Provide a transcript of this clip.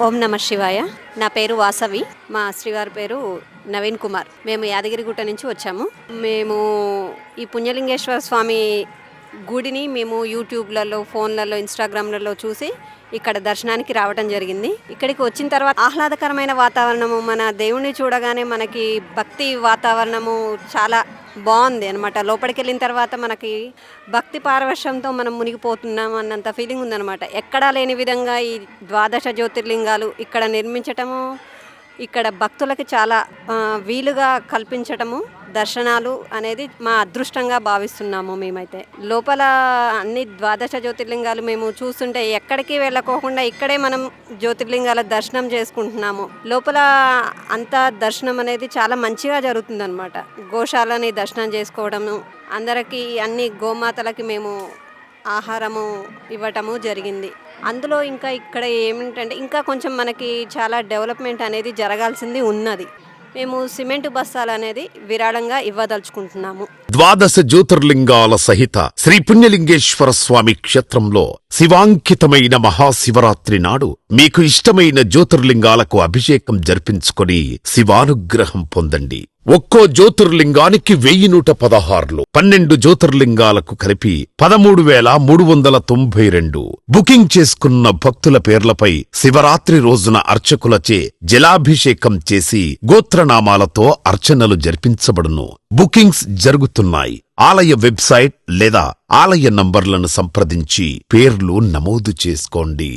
ఓం నమ శివాయ. నా పేరు వాసవి. మా శ్రీవారి పేరు నవీన్ కుమార్. మేము యాదగిరిగుట్ట నుంచి వచ్చాము. మేము ఈ పుణ్యలింగేశ్వర స్వామి గుడిని మేము యూట్యూబ్లలో, ఫోన్లలో, ఇన్స్టాగ్రామ్లలో చూసి ఇక్కడ దర్శనానికి రావడం జరిగింది. ఇక్కడికి వచ్చిన తర్వాత ఆహ్లాదకరమైన వాతావరణము, మన దేవుణ్ణి చూడగానే మనకి భక్తి వాతావరణము చాలా బాగుంది అనమాట. లోపలికి వెళ్ళిన తర్వాత మనకి భక్తి పారవశ్యంతో మనం మునిగిపోతున్నాం అన్నంత ఫీలింగ్ ఉందన్నమాట. ఎక్కడా లేని విధంగా ఈ 12 జ్యోతిర్లింగాలు ఇక్కడ నిర్మించటము, ఇక్కడ భక్తులకి చాలా వీలుగా కల్పించటము, దర్శనాలు అనేది మా అదృష్టంగా భావిస్తున్నాము. మేమైతే లోపల అన్ని 12 జ్యోతిర్లింగాలు మేము చూస్తుంటే ఎక్కడికి వెళ్ళకోకుండా ఇక్కడే మనం జ్యోతిర్లింగాల దర్శనం చేసుకుంటున్నాము. లోపల అంతా దర్శనం అనేది చాలా మంచిగా జరుగుతుందన్నమాట. గోశాలని దర్శనం చేసుకోవడము, అందరికీ అన్ని గోమాతలకి మేము ఆహారము ఇవ్వటము జరిగింది. అందులో ఇంకా ఇక్కడ ఏమిటంటే ఇంకా కొంచెం మనకి చాలా డెవలప్మెంట్ అనేది జరగాల్సింది ఉన్నది. మేము సిమెంట్ బస్తాలు అనేది విరాళంగా ఇవ్వదలుచుకుంటున్నాము. 12 జ్యోతిర్లింగాల సహిత శ్రీ పుణ్యలింగేశ్వర స్వామి క్షేత్రంలో శివాంకితమైన మహాశివరాత్రి నాడు మీకు ఇష్టమైన జ్యోతిర్లింగాలకు అభిషేకం జరిపించుకొని శివానుగ్రహం పొందండి. ఒక్కో జ్యోతిర్లింగానికి 1116, 12 జ్యోతిర్లింగాలకు కలిపి 13,392. బుకింగ్ చేసుకున్న భక్తుల పేర్లపై శివరాత్రి రోజున అర్చకులచే జలాభిషేకం చేసి గోత్రనామాలతో అర్చనలు జరిపించబడును. బుకింగ్స్ జరుగుతున్నాయి. ఆలయ వెబ్సైట్ లేదా ఆలయ నంబర్లను సంప్రదించి పేర్లు నమోదు చేసుకోండి.